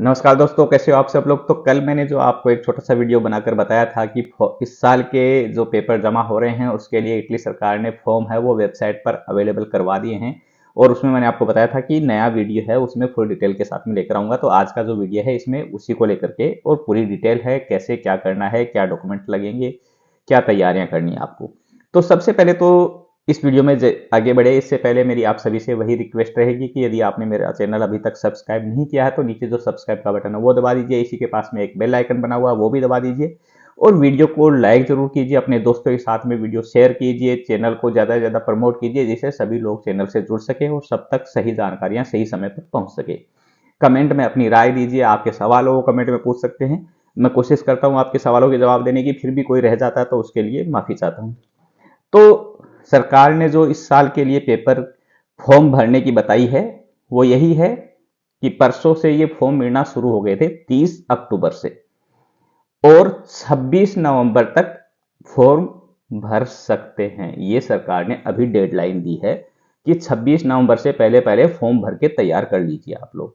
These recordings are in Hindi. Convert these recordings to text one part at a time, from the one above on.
नमस्कार दोस्तों, कैसे हो आप सब लोग। तो कल मैंने जो आपको एक छोटा सा वीडियो बनाकर बताया था कि इस साल के जो पेपर जमा हो रहे हैं उसके लिए इटली सरकार ने फॉर्म है वो वेबसाइट पर अवेलेबल करवा दिए हैं। और उसमें मैंने आपको बताया था कि नया वीडियो है उसमें फुल डिटेल के साथ में लेकर आऊंगा। तो आज का जो वीडियो है इसमें उसी को लेकर के और पूरी डिटेल है, कैसे क्या करना है, क्या डॉक्यूमेंट लगेंगे, क्या तैयारियां करनी है आपको। तो सबसे पहले तो इस वीडियो में आगे बढ़े इससे पहले मेरी आप सभी से वही रिक्वेस्ट रहेगी कि यदि आपने मेरा चैनल अभी तक सब्सक्राइब नहीं किया है तो नीचे जो सब्सक्राइब का बटन है वो दबा दीजिए। इसी के पास में एक बेल आइकन बना हुआ है वो भी दबा दीजिए। और वीडियो को लाइक जरूर कीजिए, अपने दोस्तों के साथ में वीडियो शेयर कीजिए, चैनल को ज़्यादा से ज़्यादा प्रमोट कीजिए जिससे सभी लोग चैनल से जुड़ सके और सब तक सही जानकारियाँ सही समय पर पहुँच सके। कमेंट में अपनी राय दीजिए, आपके सवाल हो वो कमेंट में पूछ सकते हैं। मैं कोशिश करता हूँ आपके सवालों के जवाब देने की, फिर भी कोई रह जाता है तो उसके लिए माफ़ी चाहता हूँ। तो सरकार ने जो इस साल के लिए पेपर फॉर्म भरने की बताई है वो यही है कि परसों से ये फॉर्म मिलना शुरू हो गए थे 30 अक्टूबर से, और 26 नवंबर तक फॉर्म भर सकते हैं। ये सरकार ने अभी डेडलाइन दी है कि 26 नवंबर से पहले पहले फॉर्म भर के तैयार कर लीजिए आप लोग।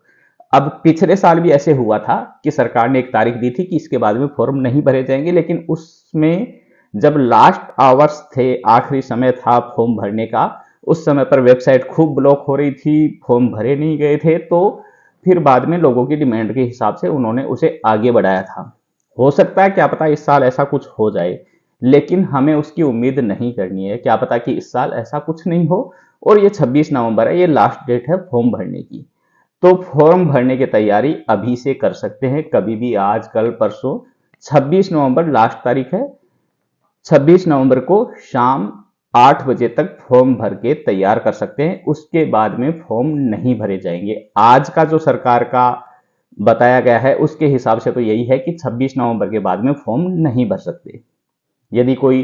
अब पिछले साल भी ऐसे हुआ था कि सरकार ने एक तारीख दी थी कि इसके बाद में फॉर्म नहीं भरे जाएंगे, लेकिन उसमें जब लास्ट आवर्स थे, आखिरी समय था फॉर्म भरने का, उस समय पर वेबसाइट खूब ब्लॉक हो रही थी, फॉर्म भरे नहीं गए थे। तो फिर बाद में लोगों की डिमांड के हिसाब से उन्होंने उसे आगे बढ़ाया था। हो सकता है, क्या पता इस साल ऐसा कुछ हो जाए, लेकिन हमें उसकी उम्मीद नहीं करनी है। क्या पता कि इस साल ऐसा कुछ नहीं हो। और ये 26 नवंबर है, ये लास्ट डेट है फॉर्म भरने की। तो फॉर्म भरने की तैयारी अभी से कर सकते हैं, कभी भी, आज कल परसों। 26 नवंबर लास्ट तारीख है। 26 नवंबर को शाम 8 बजे तक फॉर्म भर के तैयार कर सकते हैं। उसके बाद में फॉर्म नहीं भरे जाएंगे। आज का जो सरकार का बताया गया है उसके हिसाब से तो यही है कि 26 नवंबर के बाद में फॉर्म नहीं भर सकते। यदि कोई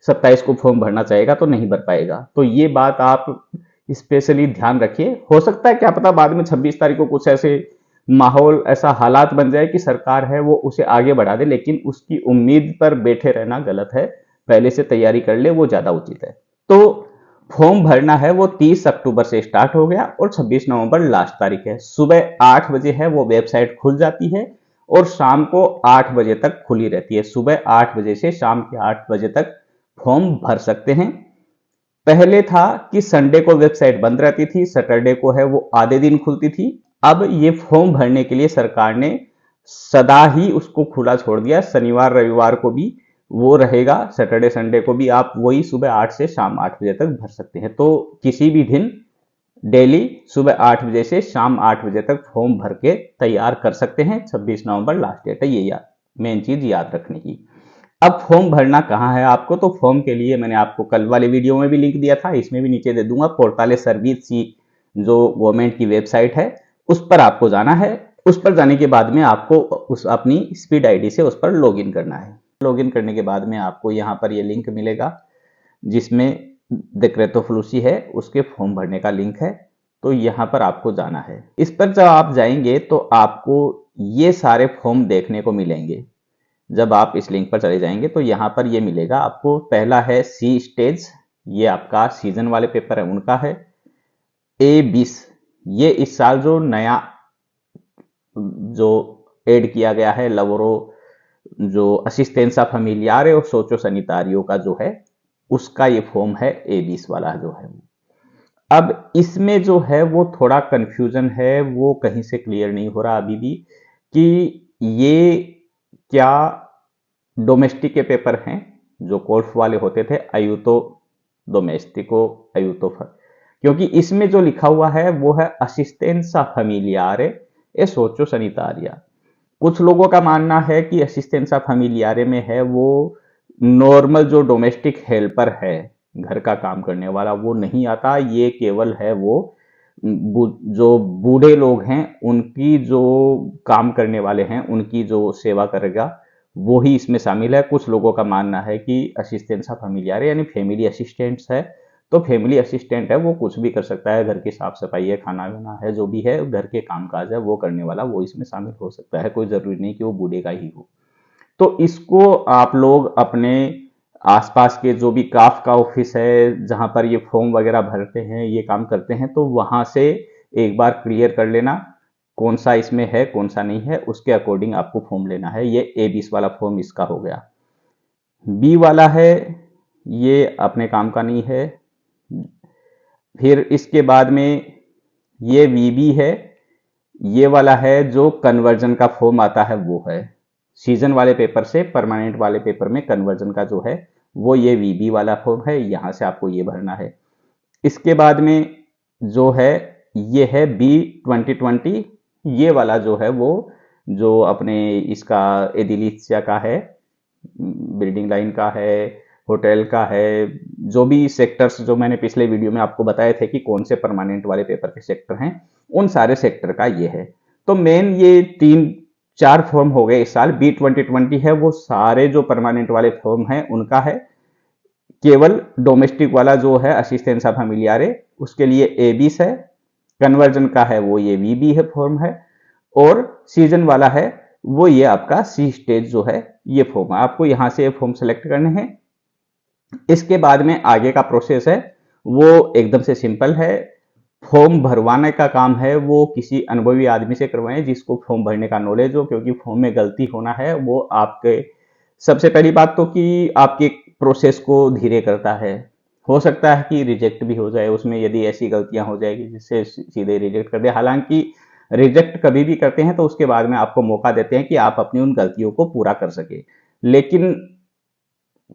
27 को फॉर्म भरना चाहेगा तो नहीं भर पाएगा। तो ये बात आप स्पेशली ध्यान रखिए। हो सकता है, क्या पता, बाद में 26 तारीख को कुछ ऐसे माहौल, ऐसा हालात बन जाए कि सरकार है वो उसे आगे बढ़ा दे, लेकिन उसकी उम्मीद पर बैठे रहना गलत है। पहले से तैयारी कर ले, वो ज्यादा उचित है। तो फॉर्म भरना है वो 30 अक्टूबर से स्टार्ट हो गया और 26 नवंबर लास्ट तारीख है। सुबह 8 बजे है वो वेबसाइट खुल जाती है और शाम को 8 बजे तक खुली रहती है। सुबह 8 बजे से शाम के 8 बजे तक फॉर्म भर सकते हैं। पहले था कि संडे को वेबसाइट बंद रहती थी, सैटरडे को है वो आधे दिन खुलती थी। अब ये फॉर्म भरने के लिए सरकार ने सदा ही उसको खुला छोड़ दिया। शनिवार रविवार को भी वो रहेगा, सैटरडे संडे को भी आप वही सुबह 8 से शाम 8 बजे तक भर सकते हैं। तो किसी भी दिन डेली सुबह 8 बजे से शाम 8 बजे तक फॉर्म भर के तैयार कर सकते हैं। 26 नवंबर लास्ट डेट है, ये याद, मेन चीज याद रखने की। अब फॉर्म भरना कहाँ है आपको, तो फॉर्म के लिए मैंने आपको कल वाले वीडियो में भी लिंक दिया था, इसमें भी नीचे दे दूंगा। पोर्टाले सर्विस जो गवर्नमेंट की वेबसाइट है उस पर आपको जाना है। उस पर जाने के बाद में आपको उस अपनी स्पीड आईडी से उस पर लॉगिन करना है। लॉगिन करने के बाद में आपको यहाँ पर ये लिंक मिलेगा जिसमें डिक्रेतो फ्लूसी है, उसके फॉर्म भरने का लिंक है। तो यहाँ पर आपको जाना है। इस पर जब आप जाएंगे तो आपको ये सारे फॉर्म देखने को मिलेंगे। जब आप इस लिंक पर चले जाएंगे तो यहाँ पर ये मिलेगा आपको। पहला है सी स्टेज, ये आपका सीजन वाले पेपर है उनका है। A20, ये इस साल जो नया जो ऐड किया गया है, लवरो जो असिस्टेंसा फैमिलियारे और सोचो सैनिटारियो का जो है, उसका ये फॉर्म है A20 वाला जो है। अब इसमें जो है वो थोड़ा कंफ्यूजन है, वो कहीं से क्लियर नहीं हो रहा अभी भी कि ये क्या डोमेस्टिक के पेपर हैं जो कोल्फ वाले होते थे, अयूतो डोमेस्टिको अयूतो, क्योंकि इसमें जो लिखा हुआ है वो है असिस्टेंसा फैमिलियारे ए सोचो सैनिटारिया। कुछ लोगों का मानना है कि असिस्टेंसा फैमिलियारे में है वो नॉर्मल जो डोमेस्टिक हेल्पर है, घर का काम करने वाला, वो नहीं आता। ये केवल है वो जो बूढ़े लोग हैं उनकी, जो काम करने वाले हैं उनकी जो सेवा करेगा वो ही इसमें शामिल है। कुछ लोगों का मानना है कि असिस्टेंसा फैमिलियारे यानी फैमिली असिस्टेंट्स है। तो फैमिली असिस्टेंट है वो कुछ भी कर सकता है, घर की साफ सफाई है, खाना वाना है, जो भी है घर के कामकाज है वो करने वाला वो इसमें शामिल हो सकता है। कोई जरूरी नहीं कि वो बूढ़े का ही हो। तो इसको आप लोग अपने आसपास के जो भी काफ का ऑफिस है जहां पर ये फॉर्म वगैरह भरते हैं, ये काम करते हैं, तो वहां से एक बार क्लियर कर लेना। कौन सा इसमें है कौन सा नहीं है, उसके अकॉर्डिंग आपको फॉर्म लेना है। ये A20 वाला फॉर्म इसका हो गया। B वाला है, ये अपने काम का नहीं है। फिर इसके बाद में ये VB है, ये वाला है जो कन्वर्जन का फॉर्म आता है वो है। सीजन वाले पेपर से परमानेंट वाले पेपर में कन्वर्जन का जो है वो ये VB वाला फॉर्म है, यहां से आपको ये भरना है। इसके बाद में जो है ये है B2020, ये वाला जो है वो जो अपने इसका एडिलिशिया का है, बिल्डिंग लाइन का है, होटल का है, जो भी सेक्टर्स जो मैंने पिछले वीडियो में आपको बताए थे कि कौन से परमानेंट वाले पेपर के सेक्टर हैं, उन सारे सेक्टर का ये है। तो मेन ये 3-4 फॉर्म हो गए इस साल। B2020 है वो सारे जो परमानेंट वाले फॉर्म हैं उनका है। केवल डोमेस्टिक वाला जो है असिस्टेंसा फैमिलियारे, उसके लिए A20 है। कन्वर्जन का है वो ये VB है फॉर्म है, और सीजन वाला है वो ये आपका C स्टेज जो है ये फॉर्म है। आपको यहां से ये फॉर्म सेलेक्ट करने हैं। इसके बाद में आगे का प्रोसेस है वो एकदम से सिंपल है। फॉर्म भरवाने का काम है वो किसी अनुभवी आदमी से करवाएं जिसको फॉर्म भरने का नॉलेज हो, क्योंकि फॉर्म में गलती होना है वो आपके, सबसे पहली बात तो कि आपके प्रोसेस को धीरे करता है। हो सकता है कि रिजेक्ट भी हो जाए उसमें, यदि ऐसी गलतियां हो जाएगी जिससे सीधे रिजेक्ट कर दे। हालांकि रिजेक्ट कभी भी करते हैं तो उसके बाद में आपको मौका देते हैं कि आप अपनी उन गलतियों को पूरा कर सके, लेकिन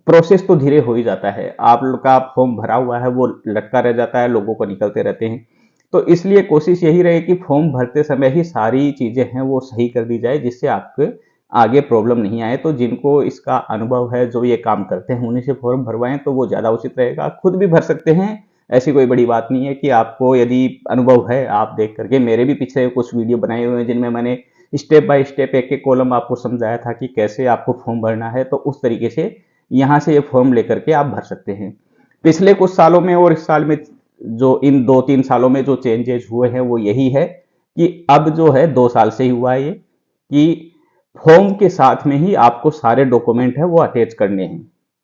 प्रोसेस तो धीरे हो ही जाता है। आप लोग का फॉर्म भरा हुआ है वो लटका रह जाता है, लोगों को निकलते रहते हैं। तो इसलिए कोशिश यही रहे कि फॉर्म भरते समय ही सारी चीजें हैं वो सही कर दी जाए, जिससे आपके आगे प्रॉब्लम नहीं आए। तो जिनको इसका अनुभव है, जो ये काम करते हैं, उन्हीं से फॉर्म भरवाएं तो वो ज्यादा उचित रहेगा। खुद भी भर सकते हैं, ऐसी कोई बड़ी बात नहीं है। कि आपको यदि अनुभव है, आप देख करके, मेरे भी पीछे कुछ वीडियो बनाए हुए हैं जिनमें मैंने स्टेप बाय स्टेप एक एक कॉलम आपको समझाया था कि कैसे आपको फॉर्म भरना है। तो उस तरीके से यहाँ से ये फॉर्म लेकर के आप भर सकते हैं। पिछले कुछ सालों में और इस साल में जो इन 2-3 सालों में जो चेंजेस हुए हैं वो यही है कि अब जो है 2 साल से ही हुआ है ये, कि फॉर्म के साथ में ही आपको सारे डॉक्यूमेंट है वो अटैच करने हैं।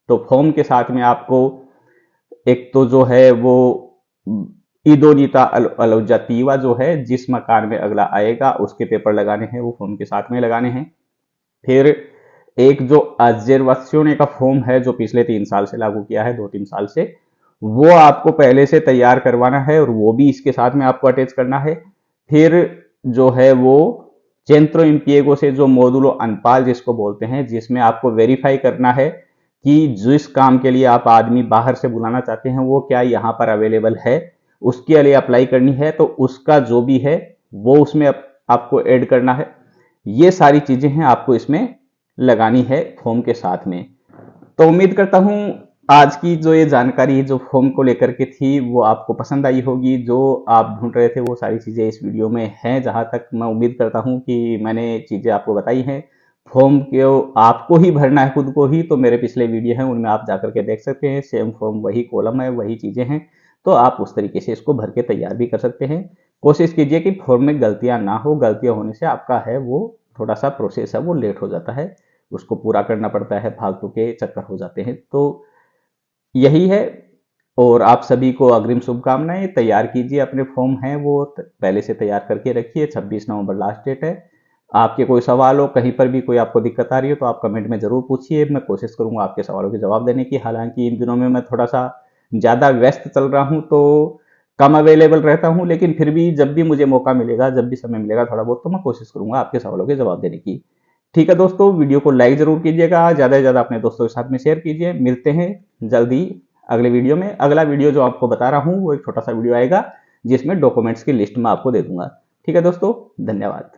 तो फॉर्म के साथ में आपको एक तो जो है वो ईदोनीता अलोजातीवा जो है, जिस मकान में अगला आएगा उसके पेपर लगाने हैं, वो फॉर्म के साथ में लगाने हैं। फिर एक जो आजेरवासियों का फॉर्म है जो पिछले 3 साल से लागू किया है, 2-3 साल से, वो आपको पहले से तैयार करवाना है और वो भी इसके साथ में आपको अटैच करना है। फिर जो है वो चेंट्रो इम्पिएगो से जो मोडुलो अनपाल जिसको बोलते हैं, जिसमें आपको वेरीफाई करना है कि जिस काम के लिए आप आदमी बाहर से बुलाना चाहते हैं वो क्या यहाँ पर अवेलेबल है, उसके लिए अप्लाई करनी है। तो उसका जो भी है वो उसमें आपको ऐड करना है। ये सारी चीजें हैं आपको इसमें लगानी है फॉर्म के साथ में। तो उम्मीद करता हूं आज की जो ये जानकारी जो फॉर्म को लेकर के थी वो आपको पसंद आई होगी। जो आप ढूंढ रहे थे वो सारी चीजें इस वीडियो में हैं। जहां तक मैं उम्मीद करता हूं कि मैंने चीजें आपको बताई हैं। फॉर्म को आपको ही भरना है, खुद को ही। तो मेरे पिछले वीडियो हैं उनमें आप जाकर के देख सकते हैं। सेम फॉर्म, वही कॉलम है, वही चीजें हैं। तो आप उस तरीके से इसको भर के तैयार भी कर सकते हैं। कोशिश कीजिए कि फॉर्म में गलतियां ना हो। गलतियां होने से आपका है वो थोड़ा सा प्रोसेस है वो लेट हो जाता है, उसको पूरा करना पड़ता है, फालतू के चक्कर हो जाते हैं। तो यही है। और आप सभी को अग्रिम शुभकामनाएं। तैयार कीजिए अपने फॉर्म हैं वो पहले से तैयार करके रखिए। 26 नवंबर लास्ट डेट है। आपके कोई सवाल हो, कहीं पर भी कोई आपको दिक्कत आ रही हो तो आप कमेंट में जरूर पूछिए। मैं कोशिश करूंगा आपके सवालों के जवाब देने की। हालांकि इन दिनों में मैं थोड़ा सा ज्यादा व्यस्त चल रहा हूं तो कम अवेलेबल रहता हूं, लेकिन फिर भी जब भी मुझे मौका मिलेगा, जब भी समय मिलेगा थोड़ा बहुत, तो मैं कोशिश करूंगा आपके सवालों के जवाब देने की। ठीक है दोस्तों, वीडियो को लाइक जरूर कीजिएगा, ज्यादा से ज्यादा अपने दोस्तों के साथ में शेयर कीजिए। मिलते हैं जल्दी अगले वीडियो में। अगला वीडियो जो आपको बता रहा हूं वो एक छोटा सा वीडियो आएगा जिसमें डॉक्यूमेंट्स की लिस्ट में आपको दे दूंगा। ठीक है दोस्तों, धन्यवाद।